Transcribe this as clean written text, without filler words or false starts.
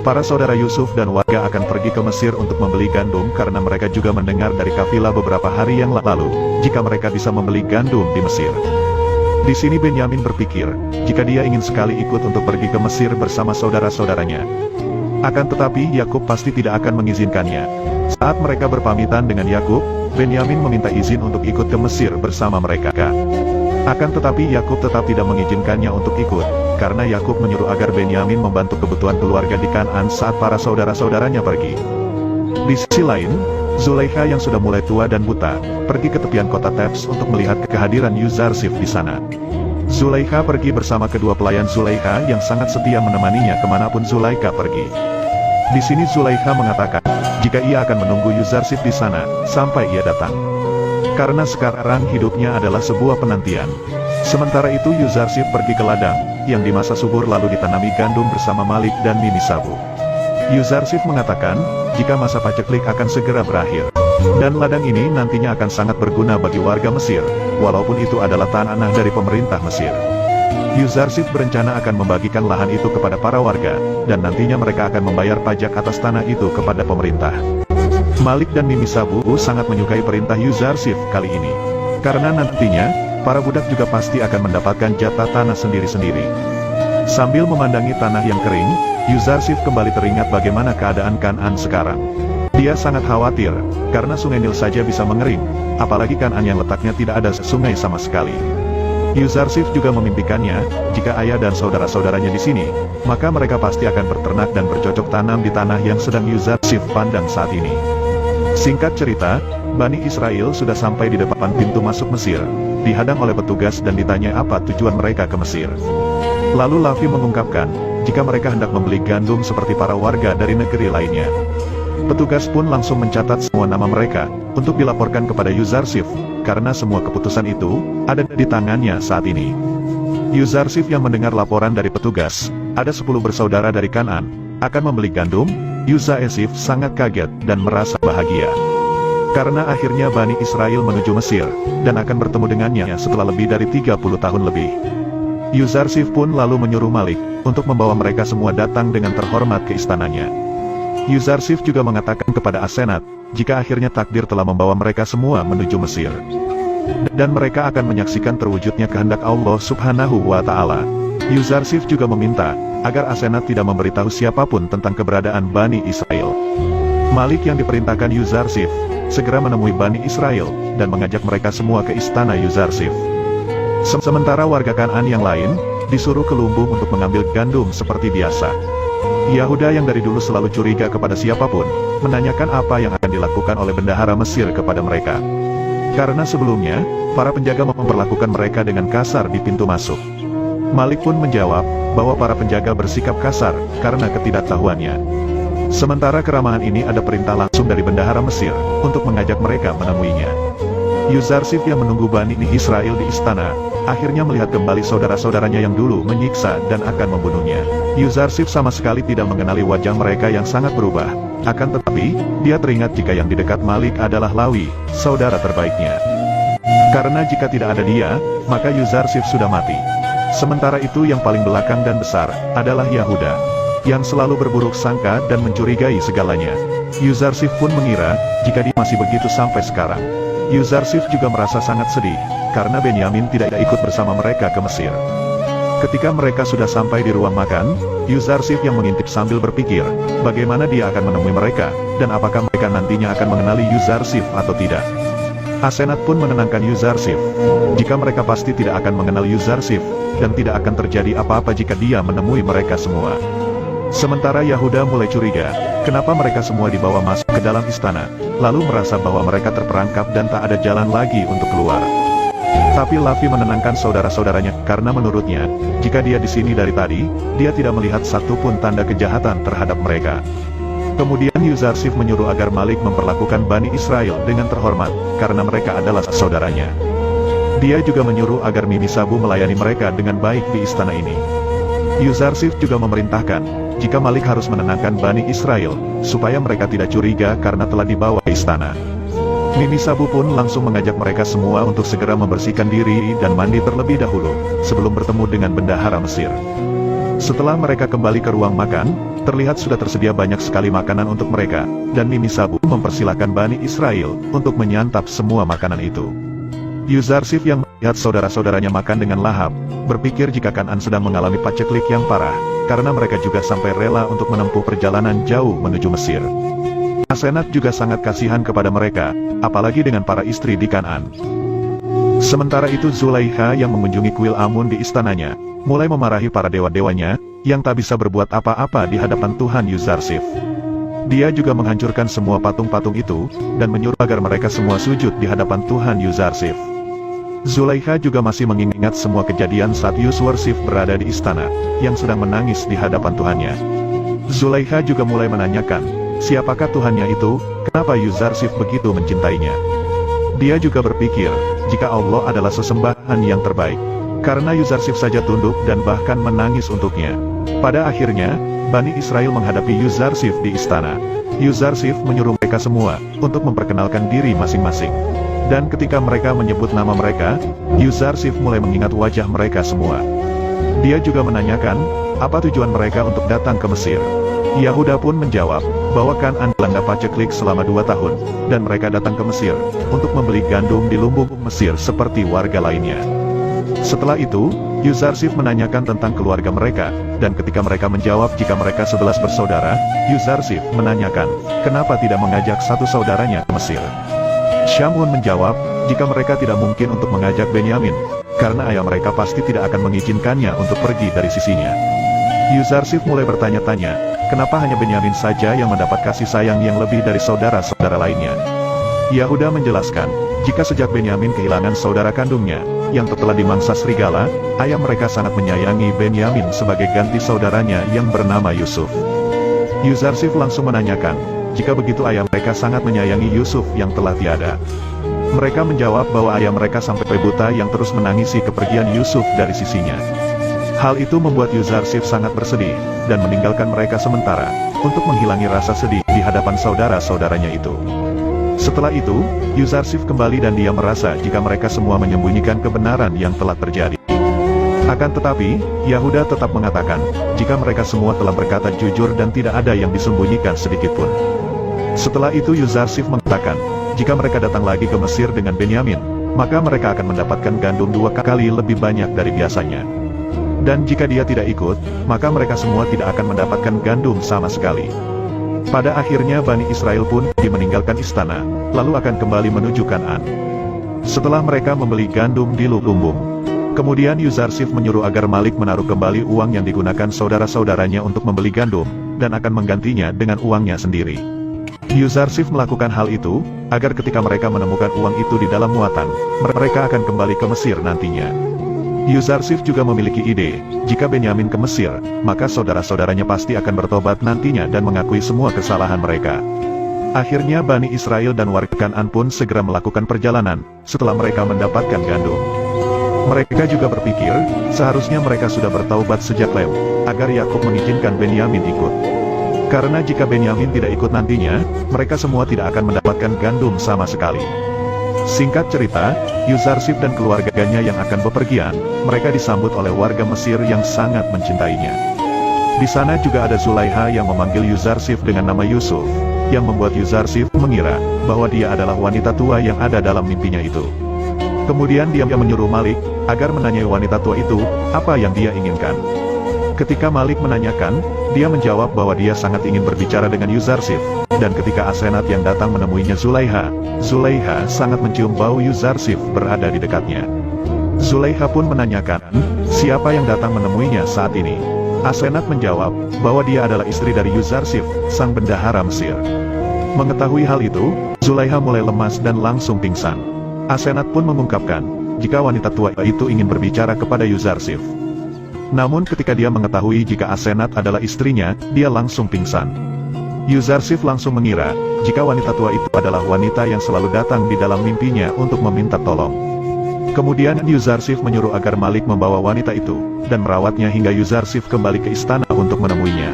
Para saudara Yusuf dan warga akan pergi ke Mesir untuk membeli gandum karena mereka juga mendengar dari kafilah beberapa hari yang lalu, jika mereka bisa membeli gandum di Mesir. Di sini Benyamin berpikir, jika dia ingin sekali ikut untuk pergi ke Mesir bersama saudara-saudaranya. Akan tetapi Yakub pasti tidak akan mengizinkannya. Saat mereka berpamitan dengan Yakub, Benyamin meminta izin untuk ikut ke Mesir bersama mereka. Akan tetapi Yakub tetap tidak mengizinkannya untuk ikut, karena Yakub menyuruh agar Benyamin membantu kebutuhan keluarga di Kan'an saat para saudara-saudaranya pergi. Di sisi lain, Zulaikha yang sudah mulai tua dan buta, pergi ke tepian kota Tebs untuk melihat kehadiran Yuzarsif di sana. Zulaikha pergi bersama kedua pelayan Zulaikha yang sangat setia menemaninya kemanapun Zulaikha pergi. Di sini Zulaikha mengatakan, jika ia akan menunggu Yuzarsif di sana, sampai ia datang. Karena sekarang hidupnya adalah sebuah penantian. Sementara itu Yuzarsif pergi ke ladang, yang di masa subur lalu ditanami gandum bersama Malik dan Mimi Sabu. Yuzarsif mengatakan, jika masa paceklik akan segera berakhir. Dan ladang ini nantinya akan sangat berguna bagi warga Mesir, walaupun itu adalah tanah dari pemerintah Mesir. Yuzarsif berencana akan membagikan lahan itu kepada para warga, dan nantinya mereka akan membayar pajak atas tanah itu kepada pemerintah. Malik dan Mimi Sabu sangat menyukai perintah Yuzarsif kali ini. Karena nantinya, para budak juga pasti akan mendapatkan jatah tanah sendiri-sendiri. Sambil memandangi tanah yang kering, Yuzarsif kembali teringat bagaimana keadaan Kan'an sekarang. Dia sangat khawatir, karena sungai Nil saja bisa mengering, apalagi Kan'an yang letaknya tidak ada sungai sama sekali. Yuzarsif juga memimpikannya, jika ayah dan saudara-saudaranya di sini, maka mereka pasti akan berternak dan bercocok tanam di tanah yang sedang Yuzarsif pandang saat ini. Singkat cerita, Bani Israel sudah sampai di depan pintu masuk Mesir, dihadang oleh petugas dan ditanya apa tujuan mereka ke Mesir. Lalu Lavi mengungkapkan, jika mereka hendak membeli gandum seperti para warga dari negeri lainnya. Petugas pun langsung mencatat semua nama mereka, untuk dilaporkan kepada Yuzarsif, karena semua keputusan itu, ada di tangannya saat ini. Yuzarsif yang mendengar laporan dari petugas, ada 10 bersaudara dari Kan'an, akan membeli gandum. Yuzarsif sangat kaget dan merasa bahagia. Karena akhirnya Bani Israel menuju Mesir, dan akan bertemu dengannya setelah lebih dari 30 tahun lebih. Yuzarsif pun lalu menyuruh Malik, untuk membawa mereka semua datang dengan terhormat ke istananya. Yuzarsif juga mengatakan kepada Asenat, jika akhirnya takdir telah membawa mereka semua menuju Mesir. Dan mereka akan menyaksikan terwujudnya kehendak Allah Subhanahu wa Ta'ala. Yuzarsif juga meminta, agar Asenat tidak memberitahu siapapun tentang keberadaan Bani Israel. Malik yang diperintahkan Yuzarsif, segera menemui Bani Israel, dan mengajak mereka semua ke istana Yuzarsif. Sementara warga Kan'an yang lain, disuruh ke lumbung untuk mengambil gandum seperti biasa. Yahuda yang dari dulu selalu curiga kepada siapapun, menanyakan apa yang akan dilakukan oleh bendahara Mesir kepada mereka. Karena sebelumnya, para penjaga memperlakukan mereka dengan kasar di pintu masuk. Malik pun menjawab, bahwa para penjaga bersikap kasar, karena ketidaktahuannya. Sementara keramahan ini ada perintah langsung dari bendahara Mesir, untuk mengajak mereka menemuinya. Yuzarsif yang menunggu Bani Israel di istana, akhirnya melihat kembali saudara-saudaranya yang dulu menyiksa dan akan membunuhnya. Yuzarsif sama sekali tidak mengenali wajah mereka yang sangat berubah. Akan tetapi, dia teringat jika yang di dekat Malik adalah Lawi, saudara terbaiknya. Karena jika tidak ada dia, maka Yuzarsif sudah mati. Sementara itu yang paling belakang dan besar, adalah Yahuda, yang selalu berburuk sangka dan mencurigai segalanya. Yuzarsif pun mengira, jika dia masih begitu sampai sekarang. Yuzarsif juga merasa sangat sedih, karena Benyamin tidak ikut bersama mereka ke Mesir. Ketika mereka sudah sampai di ruang makan, Yuzarsif yang mengintip sambil berpikir, bagaimana dia akan menemui mereka, dan apakah mereka nantinya akan mengenali Yuzarsif atau tidak. Asenat pun menenangkan Yuzarsif, jika mereka pasti tidak akan mengenal Yuzarsif, dan tidak akan terjadi apa-apa jika dia menemui mereka semua. Sementara Yahuda mulai curiga, kenapa mereka semua dibawa masuk ke dalam istana, lalu merasa bahwa mereka terperangkap dan tak ada jalan lagi untuk keluar. Tapi Lavi menenangkan saudara-saudaranya, karena menurutnya, jika dia di sini dari tadi, dia tidak melihat satupun tanda kejahatan terhadap mereka. Kemudian Yuzarsif menyuruh agar Malik memperlakukan Bani Israel dengan terhormat, karena mereka adalah saudaranya. Dia juga menyuruh agar Mimi Sabu melayani mereka dengan baik di istana ini. Yuzarsif juga memerintahkan, jika Malik harus menenangkan Bani Israel, supaya mereka tidak curiga karena telah dibawa ke istana. Mimi Sabu pun langsung mengajak mereka semua untuk segera membersihkan diri dan mandi terlebih dahulu, sebelum bertemu dengan bendahara Mesir. Setelah mereka kembali ke ruang makan, terlihat sudah tersedia banyak sekali makanan untuk mereka, dan Mimi Sabu mempersilahkan Bani Israel untuk menyantap semua makanan itu. Yuzarsif yang melihat saudara-saudaranya makan dengan lahap, berpikir jika Kan'an sedang mengalami paceklik yang parah, karena mereka juga sampai rela untuk menempuh perjalanan jauh menuju Mesir. Asenat juga sangat kasihan kepada mereka, apalagi dengan para istri di Kan'an. Sementara itu Zulaiha yang mengunjungi kuil Amun di istananya, mulai memarahi para dewa-dewanya, yang tak bisa berbuat apa-apa di hadapan Tuhan Yuzarsif. Dia juga menghancurkan semua patung-patung itu, dan menyuruh agar mereka semua sujud di hadapan Tuhan Yuzarsif. Zulaiha juga masih mengingat semua kejadian saat Yuzarsif berada di istana, yang sedang menangis di hadapan Tuhannya. Zulaiha juga mulai menanyakan, siapakah Tuhannya itu, kenapa Yuzarsif begitu mencintainya. Dia juga berpikir, jika Allah adalah sesembahan yang terbaik, karena Yuzarsif saja tunduk dan bahkan menangis untuknya. Pada akhirnya, Bani Israel menghadapi Yuzarsif di istana. Yuzarsif menyuruh mereka semua untuk memperkenalkan diri masing-masing. Dan ketika mereka menyebut nama mereka, Yuzarsif mulai mengingat wajah mereka semua. Dia juga menanyakan, apa tujuan mereka untuk datang ke Mesir. Yahuda pun menjawab, bahwa Kan'an dilanda paceklik selama 2 tahun, dan mereka datang ke Mesir, untuk membeli gandum di lumbung Mesir seperti warga lainnya. Setelah itu, Yuzarsif menanyakan tentang keluarga mereka, dan ketika mereka menjawab jika mereka 11 bersaudara, Yuzarsif menanyakan, kenapa tidak mengajak satu saudaranya ke Mesir. Syamun menjawab, jika mereka tidak mungkin untuk mengajak Benyamin, karena ayah mereka pasti tidak akan mengizinkannya untuk pergi dari sisinya. Yuzarsif mulai bertanya-tanya, kenapa hanya Benyamin saja yang mendapat kasih sayang yang lebih dari saudara-saudara lainnya. Yahuda menjelaskan, jika sejak Benyamin kehilangan saudara kandungnya, yang telah dimangsa serigala, ayah mereka sangat menyayangi Benyamin sebagai ganti saudaranya yang bernama Yusuf. Yuzarsif langsung menanyakan, jika begitu ayah mereka sangat menyayangi Yusuf yang telah tiada. Mereka menjawab bahwa ayah mereka sampai buta yang terus menangisi kepergian Yusuf dari sisinya. Hal itu membuat Yuzarsif sangat bersedih, dan meninggalkan mereka sementara, untuk menghilangi rasa sedih di hadapan saudara-saudaranya itu. Setelah itu, Yuzarsif kembali dan dia merasa jika mereka semua menyembunyikan kebenaran yang telah terjadi. Akan tetapi, Yahuda tetap mengatakan, jika mereka semua telah berkata jujur dan tidak ada yang disembunyikan sedikitpun. Setelah itu Yuzarsif mengatakan, jika mereka datang lagi ke Mesir dengan Benyamin, maka mereka akan mendapatkan gandum 2 kali lebih banyak dari biasanya. Dan jika dia tidak ikut, maka mereka semua tidak akan mendapatkan gandum sama sekali. Pada akhirnya Bani Israel pun meninggalkan istana, lalu akan kembali menuju Kan'an. Setelah mereka membeli gandum di lumbung, kemudian Yuzarsif menyuruh agar Malik menaruh kembali uang yang digunakan saudara-saudaranya untuk membeli gandum, dan akan menggantinya dengan uangnya sendiri. Yuzarsif melakukan hal itu, agar ketika mereka menemukan uang itu di dalam muatan, mereka akan kembali ke Mesir nantinya. Yuzarsif juga memiliki ide, jika Benyamin ke Mesir, maka saudara-saudaranya pasti akan bertobat nantinya dan mengakui semua kesalahan mereka. Akhirnya Bani Israel dan warga Kan'an pun segera melakukan perjalanan, setelah mereka mendapatkan gandum. Mereka juga berpikir, seharusnya mereka sudah bertaubat sejak lewat, agar Yakub mengizinkan Benyamin ikut. Karena jika Benyamin tidak ikut nantinya, mereka semua tidak akan mendapatkan gandum sama sekali. Singkat cerita, Yuzarsif dan keluarganya yang akan bepergian, mereka disambut oleh warga Mesir yang sangat mencintainya. Di sana juga ada Zulaiha yang memanggil Yuzarsif dengan nama Yusuf, yang membuat Yuzarsif mengira bahwa dia adalah wanita tua yang ada dalam mimpinya itu. Kemudian dia menyuruh Malik agar menanyai wanita tua itu apa yang dia inginkan. Ketika Malik menanyakan, dia menjawab bahwa dia sangat ingin berbicara dengan Yuzarsif, dan ketika Asenat yang datang menemuinya Zulaiha sangat mencium bau Yuzarsif berada di dekatnya. Zulaiha pun menanyakan, siapa yang datang menemuinya saat ini? Asenat menjawab, bahwa dia adalah istri dari Yuzarsif, sang bendahara Mesir. Mengetahui hal itu, Zulaiha mulai lemas dan langsung pingsan. Asenat pun mengungkapkan, jika wanita tua itu ingin berbicara kepada Yuzarsif. Namun ketika dia mengetahui jika Asenat adalah istrinya, dia langsung pingsan. Yuzarsif langsung mengira, jika wanita tua itu adalah wanita yang selalu datang di dalam mimpinya untuk meminta tolong. Kemudian Yuzarsif menyuruh agar Malik membawa wanita itu, dan merawatnya hingga Yuzarsif kembali ke istana untuk menemuinya.